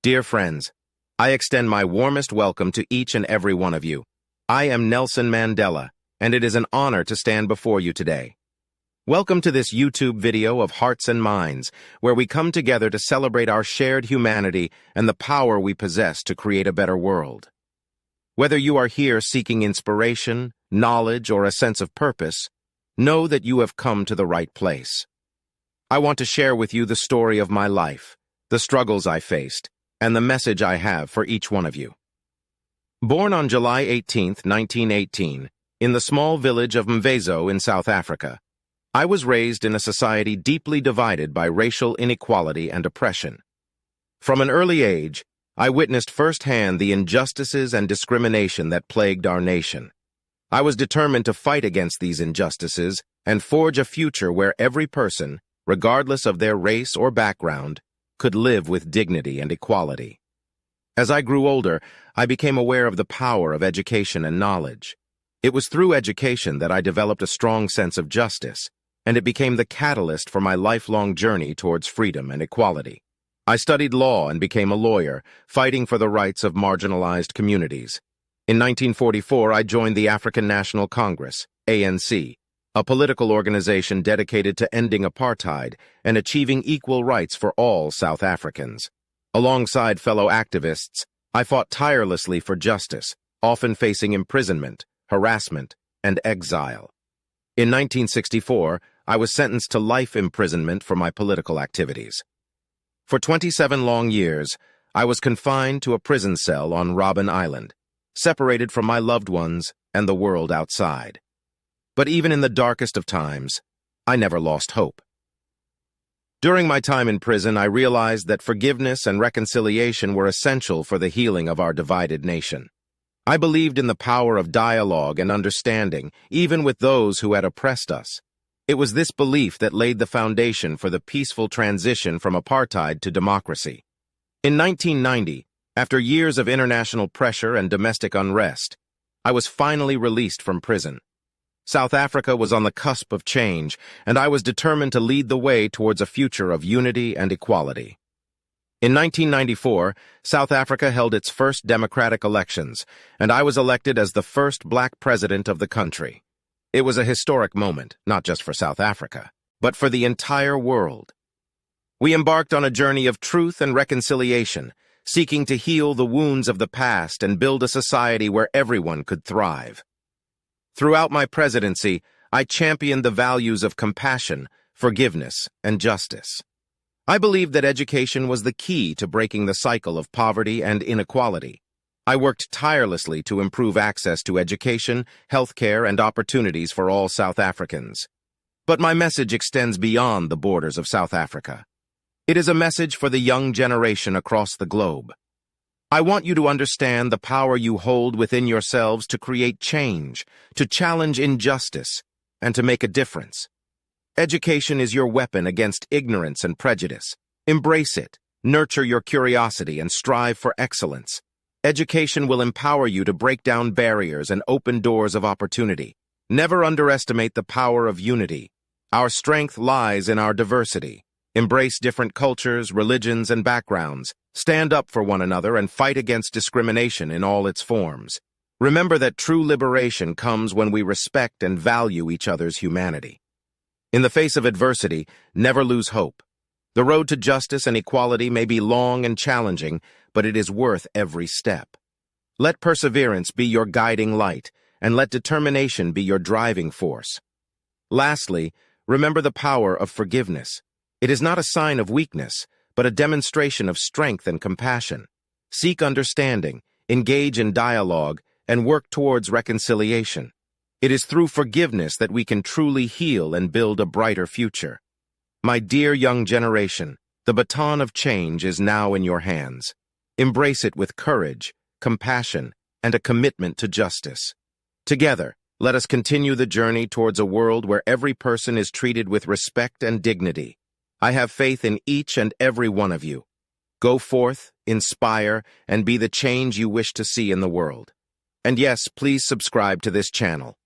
Dear friends, I extend my warmest welcome to each and every one of you. I am Nelson Mandela, and it is an honor to stand before you today. Welcome to this YouTube video of Hearts and Minds, where we come together to celebrate our shared humanity and the power we possess to create a better world. Whether you are here seeking inspiration, knowledge, or a sense of purpose, know that you have come to the right place. I want to share with you the story of my life, the struggles I faced, and the message I have for each one of you. Born on July 18, 1918, in the small village of Mvezo in South Africa, I was raised in a society deeply divided by racial inequality and oppression. From an early age, I witnessed firsthand the injustices and discrimination that plagued our nation. I was determined to fight against these injustices and forge a future where every person, regardless of their race or background, could live with dignity and equality. As I grew older, I became aware of the power of education and knowledge. It was through education that I developed a strong sense of justice, and it became the catalyst for my lifelong journey towards freedom and equality. I studied law and became a lawyer, fighting for the rights of marginalized communities. In 1944, I joined the African National Congress, ANC, a political organization dedicated to ending apartheid and achieving equal rights for all South Africans. Alongside fellow activists, I fought tirelessly for justice, often facing imprisonment, harassment, and exile. In 1964, I was sentenced to life imprisonment for my political activities. For 27 long years, I was confined to a prison cell on Robben Island, separated from my loved ones and the world outside. But even in the darkest of times, I never lost hope. During my time in prison, I realized that forgiveness and reconciliation were essential for the healing of our divided nation. I believed in the power of dialogue and understanding, even with those who had oppressed us. It was this belief that laid the foundation for the peaceful transition from apartheid to democracy. In 1990, after years of international pressure and domestic unrest, I was finally released from prison. South Africa was on the cusp of change, and I was determined to lead the way towards a future of unity and equality. In 1994, South Africa held its first democratic elections, and I was elected as the first black president of the country. It was a historic moment, not just for South Africa, but for the entire world. We embarked on a journey of truth and reconciliation, seeking to heal the wounds of the past and build a society where everyone could thrive. Throughout my presidency, I championed the values of compassion, forgiveness, and justice. I believed that education was the key to breaking the cycle of poverty and inequality. I worked tirelessly to improve access to education, healthcare, and opportunities for all South Africans. But my message extends beyond the borders of South Africa. It is a message for the young generation across the globe. I want you to understand the power you hold within yourselves to create change, to challenge injustice, and to make a difference. Education is your weapon against ignorance and prejudice. Embrace it, nurture your curiosity, and strive for excellence. Education will empower you to break down barriers and open doors of opportunity. Never underestimate the power of unity. Our strength lies in our diversity. Embrace different cultures, religions, and backgrounds. Stand up for one another and fight against discrimination in all its forms. Remember that true liberation comes when we respect and value each other's humanity. In the face of adversity, never lose hope. The road to justice and equality may be long and challenging, but it is worth every step. Let perseverance be your guiding light, and let determination be your driving force. Lastly, remember the power of forgiveness. It is not a sign of weakness, but a demonstration of strength and compassion. Seek understanding, engage in dialogue, and work towards reconciliation. It is through forgiveness that we can truly heal and build a brighter future. My dear young generation, the baton of change is now in your hands. Embrace it with courage, compassion, and a commitment to justice. Together, let us continue the journey towards a world where every person is treated with respect and dignity. I have faith in each and every one of you. Go forth, inspire, and be the change you wish to see in the world. And yes, please subscribe to this channel.